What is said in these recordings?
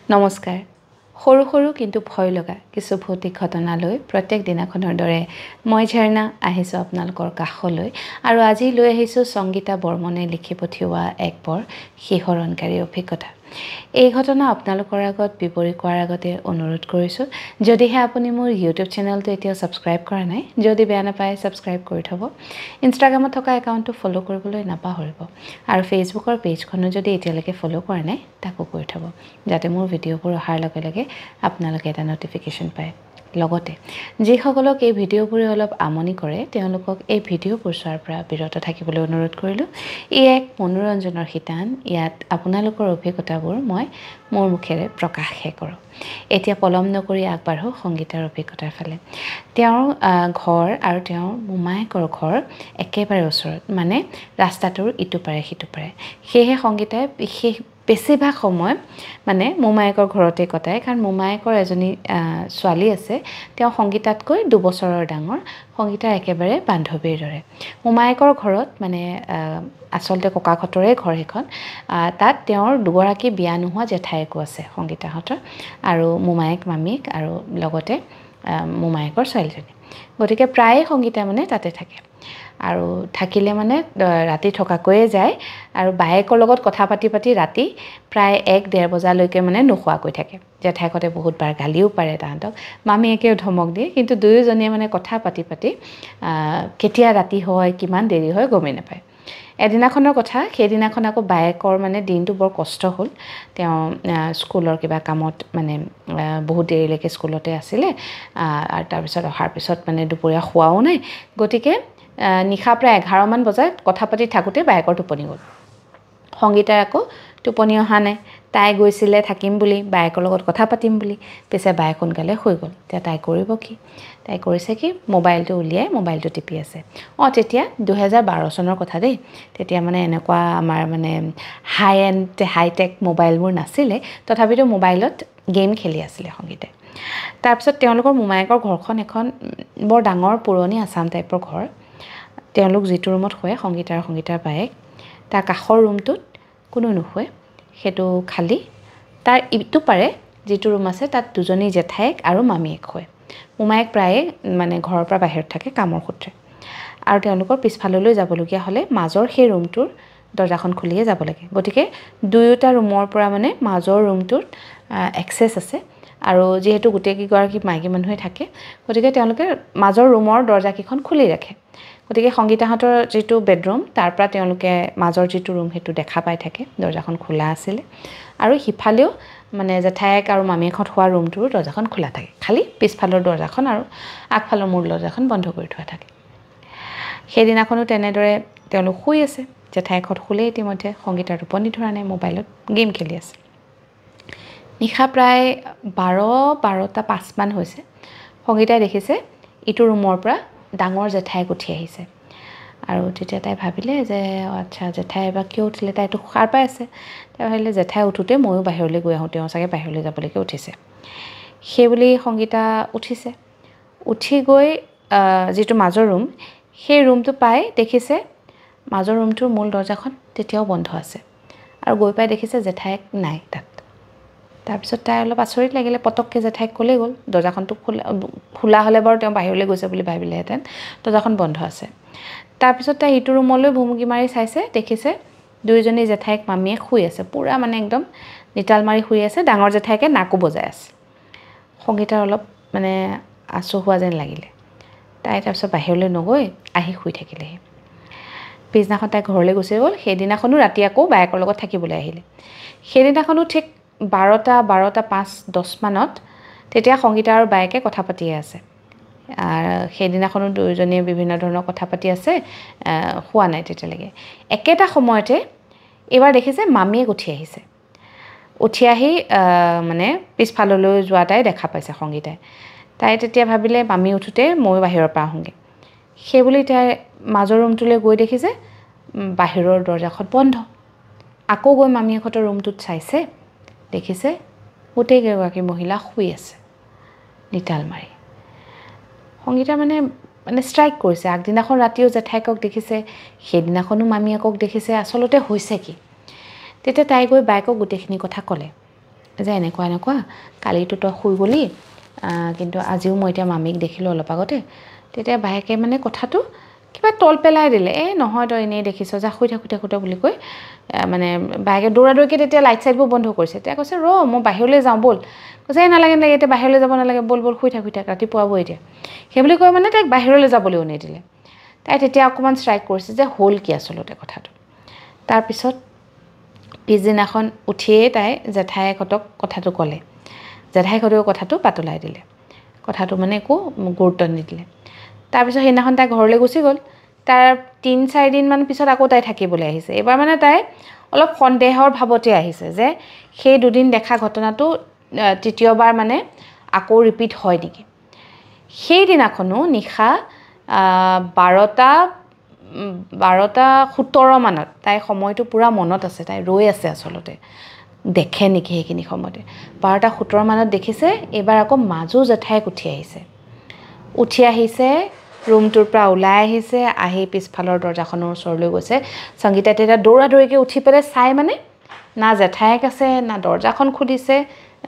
নমস্কাৰ সৰু সৰু কিন্তু ভয় লগা কিছু ভৌতিক ঘটনালৈ প্ৰত্যেক দিনাখনৰ দৰে মই ঝৰ্ণা আহিছোঁ আপোনালোকৰ কাষলৈ আৰু আজি লৈ আহিছোঁ সংগীতা বৰ্মনে লিখি পঠিওৱা এক বৰ শিহৰণকাৰী অভিজ্ঞতা। এই ঘটনা আপোনালোকৰ আগত বিৱৰি কোৱাৰ আগতে অনুৰোধ কৰিছোঁ, যদিহে আপুনি মোৰ ইউটিউব চেনেলটো এতিয়াও ছাবস্ক্ৰাইব কৰা নাই, যদি বেয়া নাপায় ছাবস্ক্ৰাইব কৰি থ'ব। ইনষ্টাগ্ৰামত থকা একাউণ্টটো ফ'ল' কৰিবলৈ নাপাহৰিব আৰু ফেচবুকৰ পেজখনো যদি এতিয়ালৈকে ফ'ল' কৰা নাই তাকো কৰি থ'ব, যাতে মোৰ ভিডিঅ'বোৰ অহাৰ লগে লগে আপোনালোকে এটা ন'টিফিকেশ্যন পায়। লগতে যিসকলক এই ভিডিঅ'বোৰে অলপ আমনি কৰে তেওঁলোকক এই ভিডিঅ'বোৰ চোৱাৰ পৰা বিৰত থাকিবলৈ অনুৰোধ কৰিলোঁ। ই এক মনোৰঞ্জনৰ শিতান, ইয়াত আপোনালোকৰ অভিজ্ঞতাবোৰ মই মোৰ মুখেৰে প্ৰকাশহে কৰোঁ। এতিয়া পলম নকৰি আগবাঢ়ো সংগীতাৰ অভিজ্ঞতাৰ ফালে। তেওঁৰ ঘৰ আৰু তেওঁৰ মোমায়েকৰ ঘৰ একেবাৰে ওচৰত, মানে ৰাস্তাটোৰ ইটো পাৰে সিটো পাৰে। সেয়েহে সংগীতাই বেছিভাগ সময় মানে মোমায়েকৰ ঘৰতে কটায়, কাৰণ মোমায়েকৰ এজনী ছোৱালী আছে, তেওঁ সংগীতাতকৈ 2 বছৰৰ ডাঙৰ, সংগীতাৰ একেবাৰে বান্ধৱীৰ দৰে। মোমায়েকৰ ঘৰত মানে আচলতে ককাহঁতৰে ঘৰ সেইখন, তাত তেওঁৰ দুগৰাকী বিয়া নোহোৱা জেঠায়েকো আছে সংগীতাহঁতৰ, আৰু মোমায়েক মামীক আৰু লগতে মোমায়েকৰ ছোৱালীজনী। গতিকে প্ৰায়ে সংগীতা মানে তাতে থাকে আৰু থাকিলে মানে ৰাতি থকাকৈয়ে যায় আৰু বায়েকৰ লগত কথা পাতি পাতি ৰাতি প্ৰায় 1-1:30 বজালৈকে মানে নোখোৱাকৈ থাকে। জেঠাইকতে বহুতবাৰ গালিও পাৰে তাহাঁতক, মামীয়েকেও ধমক দিয়ে, কিন্তু দুয়োজনীয়ে মানে কথা পাতি পাতি কেতিয়া ৰাতি হয় কিমান দেৰি হয় গমেই নাপায়। এদিনাখনৰ কথা, সেইদিনাখন আকৌ বায়েকৰ মানে দিনটো বৰ কষ্ট হ'ল। তেওঁ স্কুলৰ কিবা কামত মানে বহুত দেৰিলৈকে স্কুলতে আছিলে, আৰু তাৰপিছত অহাৰ পিছত মানে দুপৰীয়া খোৱাও নাই, গতিকে নিশা প্ৰায় 11 মান বজাত কথা পাতি থাকোঁতে বায়েকৰ টোপনি গ'ল। সংগীতাৰ আকৌ টোপনি অহা নাই, তাই গৈছিলে থাকিম বুলি, বায়েকৰ লগত কথা পাতিম বুলি, পিছে বায়েক সোনকালে শুই গ'ল। এতিয়া তাই কৰিব কি? তাই কৰিছে কি, মোবাইলটো উলিয়াই মোবাইলটো টিপি আছে। তেতিয়া 2012 চনৰ কথা দেই, তেতিয়া মানে এনেকুৱা আমাৰ মানে হাইটেক মোবাইলবোৰ নাছিলে, তথাপিতো মোবাইলত গেম খেলি আছিলে সংগীতাই। তাৰপিছত তেওঁলোকৰ মোমায়েকৰ ঘৰখন এখন বৰ ডাঙৰ পুৰণি আছাম টাইপৰ ঘৰ। তেওঁলোক যিটো ৰুমত শুৱে, সংগীতাৰ বায়েক, তাৰ কাষৰ ৰুমটোত কোনো নুশুৱে, সেইটো খালী। তাৰ ইটো পাৰে যিটো ৰুম আছে তাত দুজনী জেঠায়েক আৰু মামীয়েক শুৱে। মোমায়েক প্ৰায়ে মানে ঘৰৰ পৰা বাহিৰত থাকে কামৰ সূত্ৰে, আৰু তেওঁলোকৰ পিছফাললৈ যাবলগীয়া হ'লে মাজৰ সেই ৰুমটোৰ দৰ্জাখন খুলিয়ে যাব লাগে। গতিকে দুয়োটা ৰুমৰ পৰা মানে মাজৰ ৰুমটোত এক্সেছ আছে, আৰু যিহেতু গোটেইকেইগৰাকী মাইকী মানুহে থাকে, গতিকে তেওঁলোকে মাজৰ ৰুমৰ দৰ্জাকেইখন খুলি ৰাখে। গতিকে সংগীতাহঁতৰ যিটো বেডৰুম, তাৰ পৰা তেওঁলোকে মাজৰ যিটো ৰুম সেইটো দেখা পাই থাকে, দৰ্জাখন খোলা আছিলে। আৰু সিফালেও মানে জেঠায়েক আৰু মামীয়েকহঁত শোৱা ৰুমটোৰ দৰ্জাখন খোলা থাকে, খালি পিছফালৰ দৰ্জাখন আৰু আগফালৰ মূল দৰ্জাখন বন্ধ কৰি থোৱা থাকে। সেইদিনাখনো তেনেদৰে তেওঁলোক শুই আছে, জেঠায়েকহঁত শুলে ইতিমধ্যে, সংগীতাৰ টোপনি ধৰা নাই, মোবাইলত গেম খেলি আছে। নিশা প্ৰায় 12:05 মান হৈছে, সংগীতাই দেখিছে ইটো ৰুমৰ পৰা ডাঙৰ জেঠায়েক উঠি আহিছে। আৰু তেতিয়া তাই ভাবিলে যে আচ্ছা, জেঠাই এবাৰ কিয় উঠিলে, তাইতো সাৰ পাই আছে। তাই ভাবিলে জেঠাই উঠোঁতে ময়ো বাহিৰলৈ গৈ আহোঁ, তেওঁ চাগে বাহিৰলৈ যাবলৈকে উঠিছে। সেইবুলি সংগীতা উঠিছে, উঠি গৈ যিটো মাজৰ ৰুম, সেই ৰুমটো পাই দেখিছে মাজৰ ৰুমটোৰ মূল দৰ্জাখন তেতিয়াও বন্ধ আছে, আৰু গৈ পাই দেখিছে জেঠায়েক নাই তাত। তাৰপিছত তাই অলপ আচৰিত লাগিলে, পটককৈ জেঠাইক ক'লে গ'ল, দৰ্জাখনটো খোলা হ'লে বাৰু তেওঁ বাহিৰলৈ গৈছে বুলি ভাবিলেহেঁতেন, দৰ্জাখন বন্ধ আছে। তাৰপিছত তাই ইটো ৰুমলৈ ভুমুকি মাৰি চাইছে, দেখিছে দুয়োজনী জেঠাইক মামীয়ে শুই আছে, পূৰা মানে একদম নিতাল মাৰি শুই আছে, ডাঙৰ জেঠাইকে নাকো বজাই আছে। সংগীতাৰ অলপ মানে আচহুৱা যেন লাগিলে, তাই তাৰপিছত বাহিৰলৈ নগৈ আহি শুই থাকিলেহি। পিছদিনাখন তাই ঘৰলৈ গুচি গ'ল। সেইদিনাখনো ৰাতি আকৌ বায়েকৰ লগত থাকিবলৈ আহিলে। সেইদিনাখনো ঠিক 12:05-10 মানত তেতিয়া সংগীতা আৰু বায়েকে কথা পাতিয়ে আছে। সেইদিনাখনো দুয়োজনীয়ে বিভিন্ন ধৰণৰ কথা পাতি আছে, শুৱা নাই তেতিয়ালৈকে। একেটা সময়তে এইবাৰ দেখিছে মামীয়েক উঠি আহিছে, উঠি আহি মানে পিছফাললৈ যোৱা তাই দেখা পাইছে সংগীতাই। তাই তেতিয়া ভাবিলে মামী উঠোঁতে ময়ো বাহিৰৰ পৰা আহোঁগৈ, সেইবুলি তাই মাজৰ ৰুমটোলৈ গৈ দেখিছে বাহিৰৰ দৰ্জাখন বন্ধ। আকৌ গৈ মামীয়েকহঁতৰ ৰুমটোত চাইছে, দেখিছে গোটেইকেইগৰাকী মহিলা শুই আছে নিতাল মাৰি। সংগীতা মানে ষ্ট্ৰাইক কৰিছে, আগদিনাখন ৰাতিও জেঠাইকক দেখিছে, সেইদিনাখনো মামীয়েকক দেখিছে, আচলতে হৈছে কি? তেতিয়া তাই গৈ বায়েকক গোটেইখিনি কথা ক'লে। যে এনেকুৱা এনেকুৱা কালিতো তই শুই গলি কিন্তু আজিও মই এতিয়া মামীক দেখিলোঁ অলপ আগতে তেতিয়া বায়েকে মানে কথাটো কিবা তল পেলাই দিলে নহয় তই এনেই দেখিছ যা শুই থাকোঁতে বুলি কৈ মানে বায়েকে দৌৰাদৌৰিকৈ তেতিয়া লাইট চাইটবোৰ বন্ধ কৰিছে তেতিয়া কৈছে মই বাহিৰলৈ যাওঁ ব'ল কৈছে নালাগে এতিয়া বাহিৰলৈ যাব নালাগে ব'ল শুই থাক ৰাতিপুৱাব এতিয়া সেই বুলি কৈ মানে তাইক বাহিৰলৈ যাবলৈও নিদিলে তাই তেতিয়া অকণমান ষ্ট্ৰাইক কৰিছে যে হ'ল কি আচলতে কথাটো তাৰপিছত পিছদিনাখন উঠিয়েই তাই জেঠাইহঁতক কথাটো ক'লে জেঠাইহঁতেও কথাটো পাতলাই দিলে কথাটো মানে একো গুৰুত্ব নিদিলে তাৰপিছত সেইদিনাখন তাই ঘৰলৈ গুচি গ'ল তাৰ 3-4 দিনমান পিছত আকৌ তাই থাকিবলৈ আহিছে এইবাৰ মানে তাই অলপ সন্দেহৰ ভাৱতে আহিছে যে সেই দুদিন দেখা ঘটনাটো তৃতীয়বাৰ মানে আকৌ ৰিপিট হয় নেকি সেইদিনাখনো নিশা 12:17 মানত তাই সময়টো পুৰা মনত আছে তাই ৰৈ আছে আচলতে দেখে নেকি সেইখিনি সময়তে 12:17 মানত দেখিছে এইবাৰ আকৌ মাজু জেঠাইক উঠি আহিছে ৰুমটোৰ পৰা ওলাই আহিছে আহি পিছফালৰ দৰ্জাখনৰ ওচৰলৈ গৈছে সংগীতা তেতিয়া দৌৰাদৌৰিকৈ উঠি পেলাই চাই মানে না জেঠাইক আছে না দৰ্জাখন খুলিছে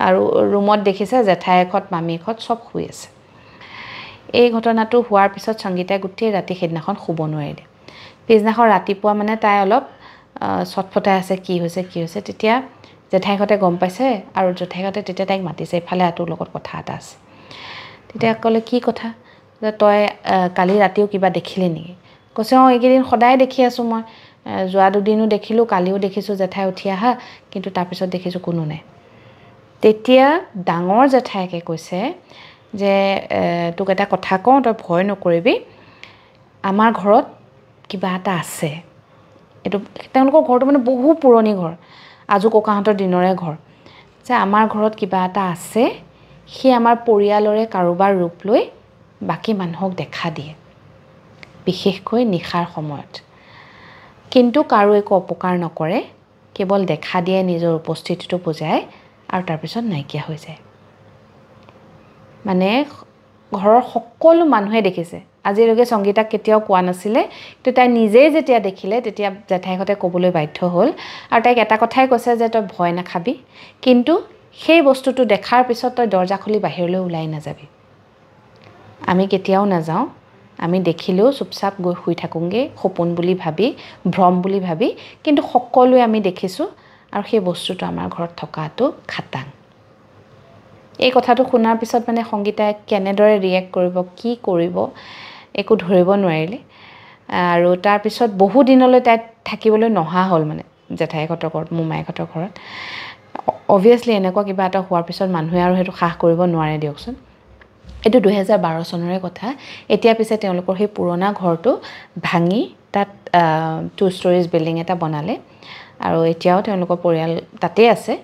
আৰু ৰুমত দেখিছে জেঠাইকহঁত মামীকহঁত চব শুই আছে এই ঘটনাটো হোৱাৰ পিছত সংগীতাই গোটেই ৰাতি সেইদিনাখন শুব নোৱাৰিলে পিছদিনাখন ৰাতিপুৱা মানে তাই অলপ ছটফটাই আছে কি হৈছে তেতিয়া জেঠাইকহঁতে গম পাইছে আৰু জেঠাইকহঁতে তেতিয়া তাইক মাতিছে এইফালে তোৰ লগত কথা এটা আছে তেতিয়া ক'লে কি কথা যে তই কালি ৰাতিও কিবা দেখিলি নেকি কৈছে এইকেইদিন সদায় দেখি আছোঁ মই যোৱা দুদিনো দেখিলোঁ কালিও দেখিছোঁ জেঠাই উঠি আহা কিন্তু তাৰপিছত দেখিছোঁ কোনো নাই তেতিয়া ডাঙৰ জেঠাইকে কৈছে যে তোক এটা কথা কওঁ তই ভয় নকৰিবি আমাৰ ঘৰত কিবা এটা আছে এইটো তেওঁলোকৰ ঘৰটো মানে বহু পুৰণি ঘৰ আজু ককাহঁতৰ দিনৰে ঘৰ যে আমাৰ ঘৰত কিবা এটা আছে সি আমাৰ পৰিয়ালৰে কাৰোবাৰ ৰূপ লৈ বাকী মানুহক দেখা দিয়ে বিশেষকৈ নিশাৰ সময়ত কিন্তু কাৰো একো অপকাৰ নকৰে কেৱল দেখা দিয়ে নিজৰ উপস্থিতিটো বুজায় আৰু তাৰপিছত নাইকিয়া হৈ যায় মানে ঘৰৰ সকলো মানুহে দেখিছে আজিলৈকে সংগীতাক কেতিয়াও কোৱা নাছিলে কিন্তু তাই নিজেই যেতিয়া দেখিলে তেতিয়া জেঠাইহঁতে ক'বলৈ বাধ্য হ'ল আৰু তাইক এটা কথাই কৈছে যে তই ভয় নাখাবি কিন্তু সেই বস্তুটো দেখাৰ পিছত তই দৰ্জা খুলি বাহিৰলৈ ওলাই নাযাবি আমি কেতিয়াও নাযাওঁ আমি দেখিলেও চুপচাপ গৈ শুই থাকোঁগৈ সপোন বুলি ভাবি ভ্ৰম বুলি ভাবি কিন্তু সকলোৱে আমি দেখিছোঁ আৰু সেই বস্তুটো আমাৰ ঘৰত থকাটো খাটাং এই কথাটো শুনাৰ পিছত মানে সংগীতাই কেনেদৰে ৰিয়েক্ট কৰিব কি কৰিব একো ধৰিব নোৱাৰিলে আৰু তাৰপিছত বহু দিনলৈ তাই থাকিবলৈ নহা হ'ল মানে জেঠাইহঁতৰ ঘৰত মোমাইহঁতৰ ঘৰত অবভিয়াছলি এনেকুৱা কিবা এটা হোৱাৰ পিছত মানুহে আৰু সেইটো সাহ কৰিব নোৱাৰে দিয়কচোন এইটো 2012 চনৰে কথা এতিয়া পিছে তেওঁলোকৰ সেই পুৰণা ঘৰটো ভাঙি তাত 2 ষ্টৰিজ বিল্ডিং এটা বনালে আৰু এতিয়াও তেওঁলোকৰ পৰিয়াল তাতেই আছে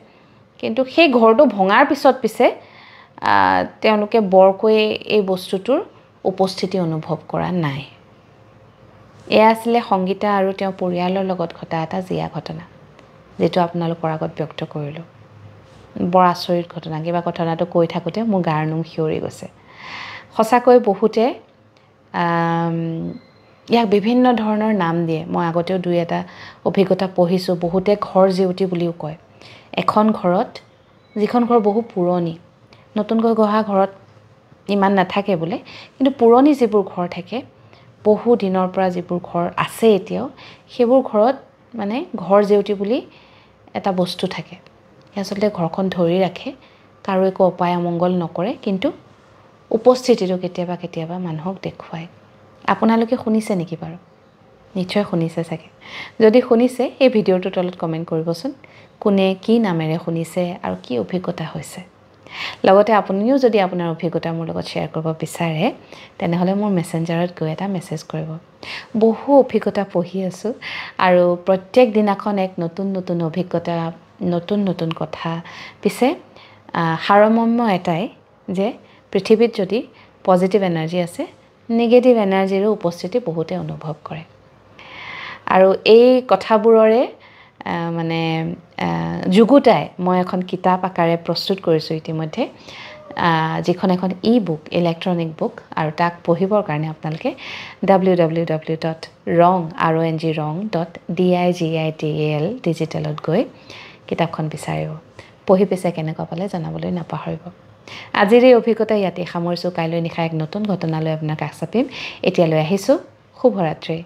কিন্তু সেই ঘৰটো ভঙাৰ পিছত পিছে তেওঁলোকে বৰকৈ এই বস্তুটোৰ উপস্থিতি অনুভৱ কৰা নাই এয়া আছিলে সংগীতা আৰু তেওঁৰ পৰিয়ালৰ লগত ঘটা এটা জিয়া ঘটনা যেটো আপোনালোকৰ আগত ব্যক্ত কৰিলোঁ বৰ আচৰিত ঘটনা কিবা ঘটনাটো কৈ থাকোঁতে মোৰ গাৰ নোম শিয়ৰি গৈছে সঁচাকৈ বহুতে ইয়াক বিভিন্ন ধৰণৰ নাম দিয়ে মই আগতেও দুই এটা অভিজ্ঞতা পঢ়িছোঁ বহুতে ঘৰ জিউতি বুলিও কয় এখন ঘৰত যিখন ঘৰ বহু পুৰণি নতুনকৈ গঢ়া ঘৰত ইমান নাথাকে বোলে কিন্তু পুৰণি যিবোৰ ঘৰ থাকে বহু দিনৰ পৰা যিবোৰ ঘৰ আছে এতিয়াও সেইবোৰ ঘৰত মানে ঘৰ জিউতি বুলি এটা বস্তু থাকে আচলতে ঘৰখন ধৰি ৰাখে কাৰো একো অপায় অমংগল নকৰে কিন্তু উপস্থিতিটো কেতিয়াবা মানুহক দেখুৱায় আপোনালোকে শুনিছে নেকি বাৰু নিশ্চয় শুনিছে চাগে যদি শুনিছে এই ভিডিঅ'টোৰ তলত কমেণ্ট কৰিবচোন কোনে কি নামেৰে শুনিছে আৰু কি অভিজ্ঞতা হৈছে লগতে আপুনিও যদি আপোনাৰ অভিজ্ঞতা মোৰ লগত শ্বেয়াৰ কৰিব বিচাৰে তেনেহলে মোৰ মেসেঞ্জাৰত গৈ এটা মেসেজ কৰিব বহু অভিজ্ঞতা পঢ়ি আছো আৰু প্ৰত্যেক দিনাখন এক নতুন অভিজ্ঞতা নতুন কথা পিছে সাৰমৰ্ম এটাই যে পৃথিৱীত যদি পজিটিভ এনাৰ্জি আছে নেগেটিভ এনাৰ্জিৰো উপস্থিতি বহুতে অনুভৱ কৰে আৰু এই কথাবোৰৰে মানে যুগুতাই মই এখন কিতাপ আকাৰে প্ৰস্তুত কৰিছোঁ ইতিমধ্যে যিখন এখন ই-বুক ইলেক্ট্ৰনিক বুক আৰু তাক পঢ়িবৰ কাৰণে আপোনালোকে www.rong.digital ডিজিটেলত গৈ কিতাপখন বিচাৰিব পঢ়ি পিছে কেনেকুৱা পালে জনাবলৈ নাপাহৰিব আজিৰ এই অভিজ্ঞতা ইয়াতে সামৰিছোঁ কাইলৈ নিশা এক নতুন ঘটনালৈ আপোনাক কাষ চাপিম এতিয়ালৈ আহিছোঁ শুভৰাত্ৰি